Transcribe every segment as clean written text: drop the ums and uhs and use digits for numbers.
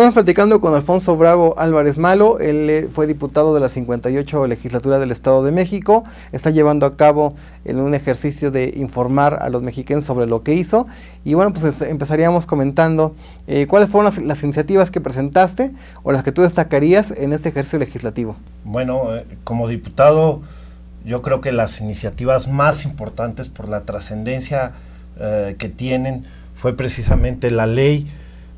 Estamos platicando con Alfonso Bravo Álvarez Malo. Él fue diputado de la 58 legislatura del Estado de México. Está llevando a cabo un ejercicio de informar a los mexicanos sobre lo que hizo. Y bueno, pues empezaríamos comentando cuáles fueron las iniciativas que presentaste o las que tú destacarías en este ejercicio legislativo. Bueno, como diputado, yo creo que las iniciativas más importantes por la trascendencia que tienen fue precisamente la ley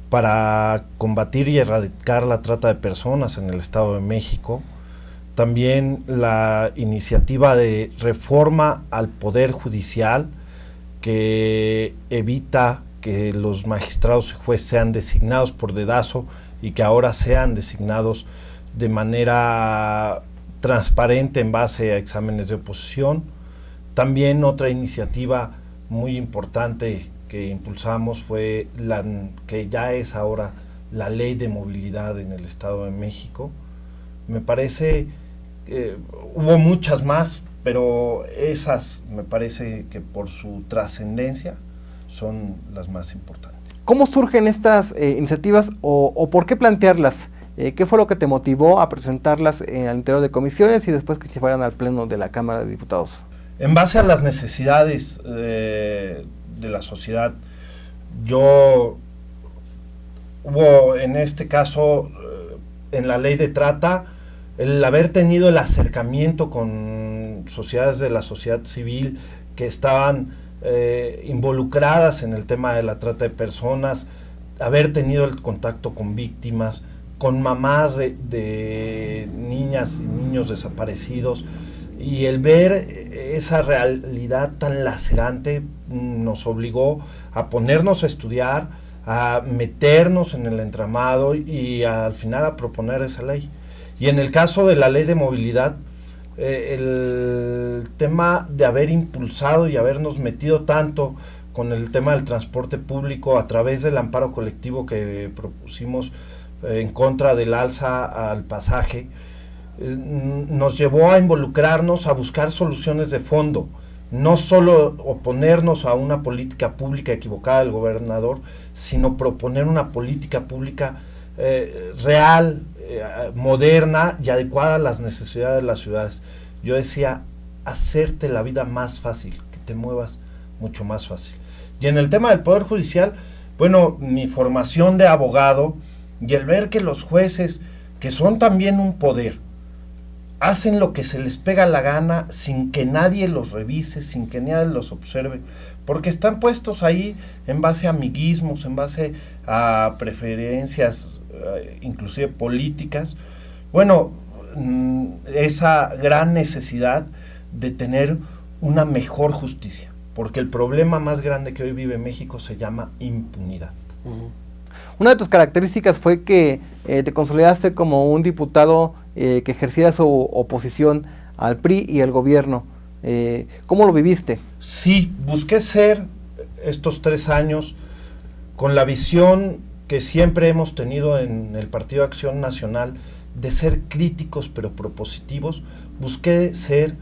para combatir y erradicar la trata de personas en el Estado de México. También la iniciativa de reforma al Poder Judicial, que evita que los magistrados y jueces sean designados por dedazo y que ahora sean designados de manera transparente en base a exámenes de oposición. También otra iniciativa muy importante que impulsamos fue la que ya es ahora la Ley de Movilidad en el Estado de México. Me parece hubo muchas más, pero esas me parece que por su trascendencia son las más importantes. ¿Cómo surgen estas iniciativas o por qué plantearlas? ¿Qué fue lo que te motivó a presentarlas al interior de comisiones y después que se fueran al pleno de la Cámara de Diputados? En base a las necesidades de la sociedad, hubo en este caso, en la ley de trata, el haber tenido el acercamiento con sociedades de la sociedad civil que estaban involucradas en el tema de la trata de personas, haber tenido el contacto con víctimas, con mamás de niñas y niños desaparecidos, y el ver esa realidad tan lacerante nos obligó a ponernos a estudiar, a meternos en el entramado y al final a proponer esa ley. Y en el caso de la ley de movilidad, el tema de haber impulsado y habernos metido tanto con el tema del transporte público a través del amparo colectivo que propusimos en contra del alza al pasaje, nos llevó a involucrarnos, a buscar soluciones de fondo, no solo oponernos a una política pública equivocada del gobernador, sino proponer una política pública real, moderna y adecuada a las necesidades de las ciudades. Yo decía, hacerte la vida más fácil, que te muevas mucho más fácil. Y en el tema del Poder Judicial, bueno, mi formación de abogado y el ver que los jueces, que son también un poder, hacen lo que se les pega la gana sin que nadie los revise, sin que nadie los observe, porque están puestos ahí en base a amiguismos, en base a preferencias, inclusive políticas. Bueno, esa gran necesidad de tener una mejor justicia, porque el problema más grande que hoy vive México se llama impunidad. Una de tus características fue que te consolidaste como un diputado que ejerciera su oposición al PRI y al gobierno. ¿Cómo lo viviste? Sí, busqué ser estos 3 años con la visión que siempre hemos tenido en el Partido Acción Nacional de ser críticos pero propositivos. Busqué ser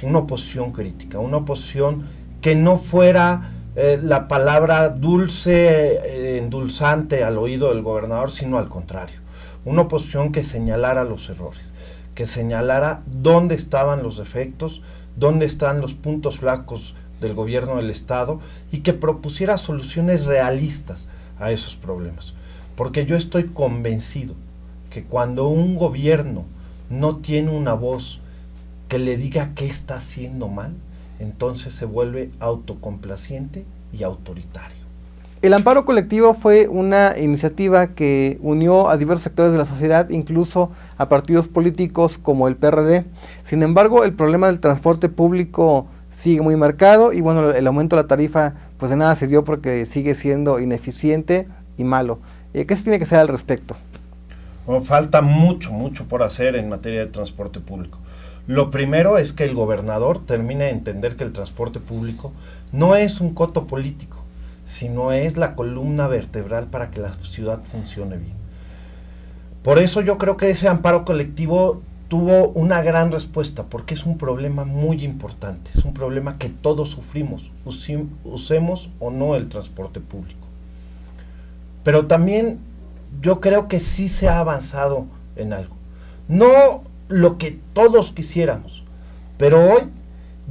una oposición crítica, una oposición que no fuera la palabra dulce, endulzante al oído del gobernador, sino al contrario. Una oposición que señalara los errores, que señalara dónde estaban los defectos, dónde están los puntos flacos del gobierno del Estado y que propusiera soluciones realistas a esos problemas. Porque yo estoy convencido que cuando un gobierno no tiene una voz que le diga qué está haciendo mal, entonces se vuelve autocomplaciente y autoritario. El amparo colectivo fue una iniciativa que unió a diversos sectores de la sociedad, incluso a partidos políticos como el PRD. Sin embargo, el problema del transporte público sigue muy marcado y bueno, el aumento de la tarifa pues de nada se dio porque sigue siendo ineficiente y malo. ¿Qué se tiene que hacer al respecto? Bueno, falta mucho por hacer en materia de transporte público. Lo primero es que el gobernador termine de entender que el transporte público no es un coto político, sino es la columna vertebral para que la ciudad funcione bien. Por eso yo creo que ese amparo colectivo tuvo una gran respuesta, porque es un problema muy importante, es un problema que todos sufrimos, usemos o no el transporte público. Pero también yo creo que sí se ha avanzado en algo. No lo que todos quisiéramos, pero hoy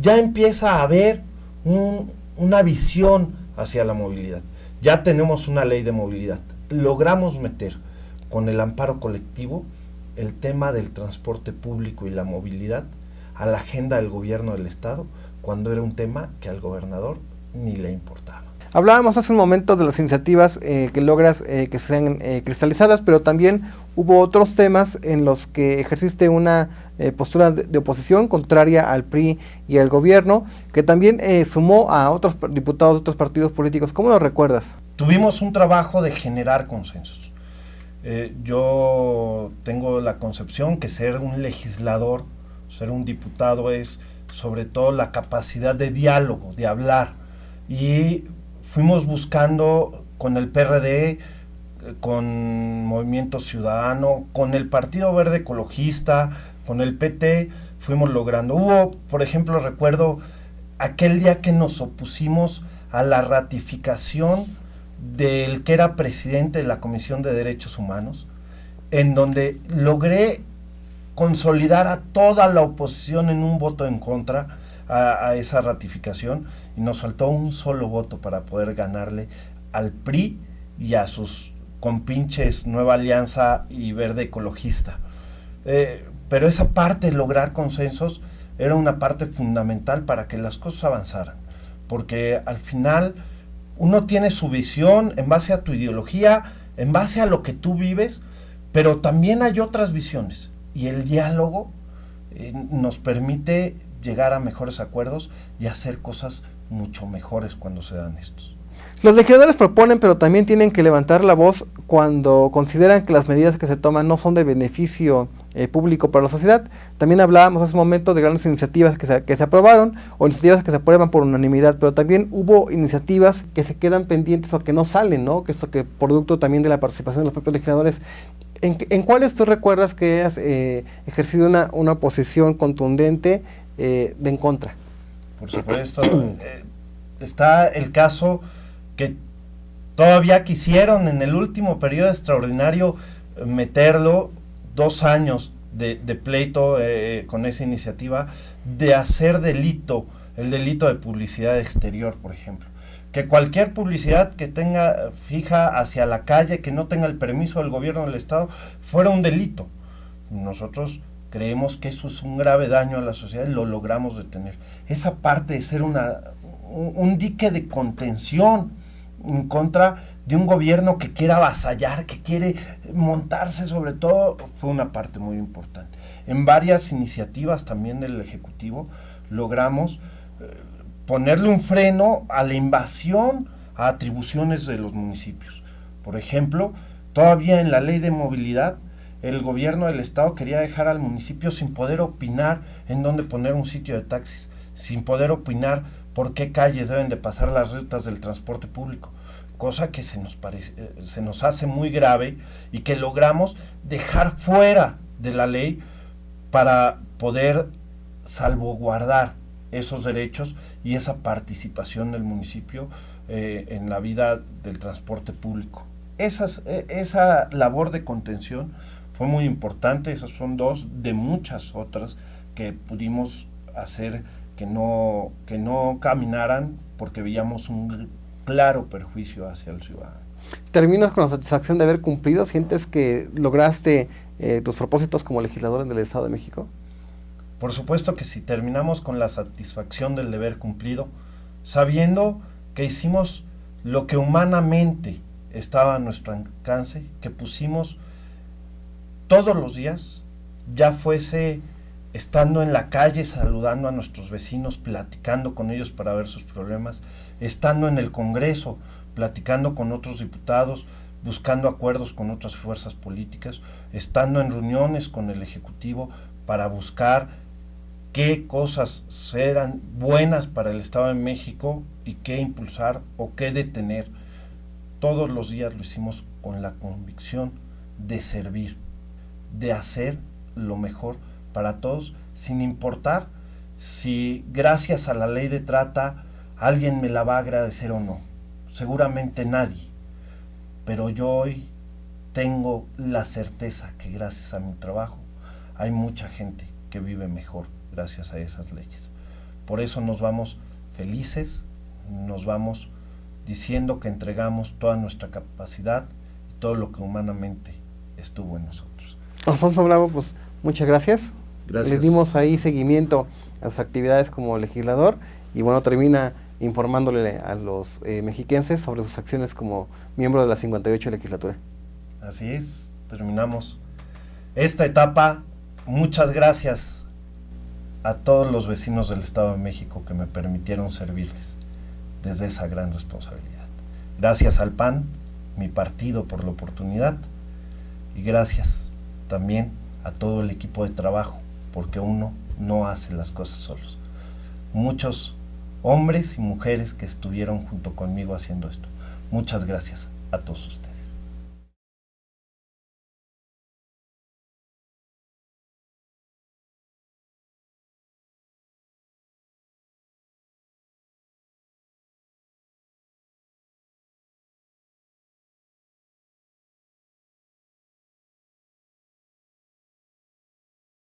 ya empieza a haber una visión hacia la movilidad. Ya tenemos una ley de movilidad. Logramos meter con el amparo colectivo el tema del transporte público y la movilidad a la agenda del gobierno del estado, cuando era un tema que al gobernador ni le importaba. Hablábamos hace un momento de las iniciativas que logras que sean cristalizadas, pero también hubo otros temas en los que ejerciste una postura de oposición contraria al PRI y al gobierno, que también sumó a otros diputados de otros partidos políticos. ¿Cómo lo recuerdas? Tuvimos un trabajo de generar consensos. Yo tengo la concepción que ser un legislador, ser un diputado es sobre todo la capacidad de diálogo, de hablar, y fuimos buscando con el PRD, con Movimiento Ciudadano, con el Partido Verde Ecologista, con el PT, fuimos logrando. Hubo, por ejemplo, recuerdo aquel día que nos opusimos a la ratificación del que era presidente de la Comisión de Derechos Humanos, en donde logré consolidar a toda la oposición en un voto en contra a esa ratificación, y nos faltó un solo voto para poder ganarle al PRI y a sus compinches Nueva Alianza y Verde Ecologista. Pero esa parte de lograr consensos era una parte fundamental para que las cosas avanzaran, porque al final uno tiene su visión en base a tu ideología, en base a lo que tú vives, pero también hay otras visiones, y el diálogo nos permite llegar a mejores acuerdos y hacer cosas mucho mejores cuando se dan estos. Los legisladores proponen, pero también tienen que levantar la voz cuando consideran que las medidas que se toman no son de beneficio público para la sociedad. También hablábamos hace un momento de grandes iniciativas que se aprobaron, o iniciativas que se aprueban por unanimidad, pero también hubo iniciativas que se quedan pendientes o que no salen, ¿no? Que esto que producto también de la participación de los propios legisladores. ¿En cuáles tú recuerdas que has ejercido una posición contundente de en contra? Por supuesto, está el caso que todavía quisieron en el último periodo extraordinario meterlo 2 años de pleito con esa iniciativa, de hacer delito, el delito de publicidad exterior, por ejemplo. Que cualquier publicidad que tenga fija hacia la calle, que no tenga el permiso del gobierno del estado, fuera un delito. Nosotros creemos que eso es un grave daño a la sociedad y lo logramos detener. Esa parte de ser un dique de contención en contra de un gobierno que quiere avasallar, que quiere montarse sobre todo, fue una parte muy importante. En varias iniciativas también del Ejecutivo logramos ponerle un freno a la invasión a atribuciones de los municipios. Por ejemplo, todavía en la ley de movilidad, el gobierno del estado quería dejar al municipio sin poder opinar en dónde poner un sitio de taxis, sin poder opinar por qué calles deben de pasar las rutas del transporte público, cosa que se nos hace muy grave y que logramos dejar fuera de la ley para poder salvaguardar esos derechos y esa participación del municipio en la vida del transporte público. Esa labor de contención fue muy importante. Esas son 2 de muchas otras que pudimos hacer que no caminaran, porque veíamos un claro perjuicio hacia el ciudadano. ¿Terminas con la satisfacción de haber cumplido? ¿Sientes que lograste tus propósitos como legislador del Estado de México? Por supuesto que sí, terminamos con la satisfacción del deber cumplido, sabiendo que hicimos lo que humanamente estaba a nuestro alcance, que pusimos todos los días, ya fuese estando en la calle saludando a nuestros vecinos, platicando con ellos para ver sus problemas, estando en el Congreso, platicando con otros diputados, buscando acuerdos con otras fuerzas políticas, estando en reuniones con el Ejecutivo para buscar qué cosas serán buenas para el Estado de México y qué impulsar o qué detener. Todos los días lo hicimos con la convicción de servir, de hacer lo mejor para todos, sin importar si gracias a la ley de trata alguien me la va a agradecer o no. Seguramente nadie. Pero yo hoy tengo la certeza que gracias a mi trabajo hay mucha gente que vive mejor gracias a esas leyes. Por eso nos vamos felices, nos vamos diciendo que entregamos toda nuestra capacidad y todo lo que humanamente estuvo en nosotros. Alfonso Bravo, pues muchas gracias. Gracias. Le dimos ahí seguimiento a sus actividades como legislador y bueno, termina informándole a los mexiquenses sobre sus acciones como miembro de la 58 legislatura. Así es, terminamos esta etapa. Muchas gracias a todos los vecinos del Estado de México que me permitieron servirles desde esa gran responsabilidad. Gracias al PAN, mi partido, por la oportunidad, y gracias también a todo el equipo de trabajo, porque uno no hace las cosas solos. Muchos hombres y mujeres que estuvieron junto conmigo haciendo esto. Muchas gracias a todos ustedes.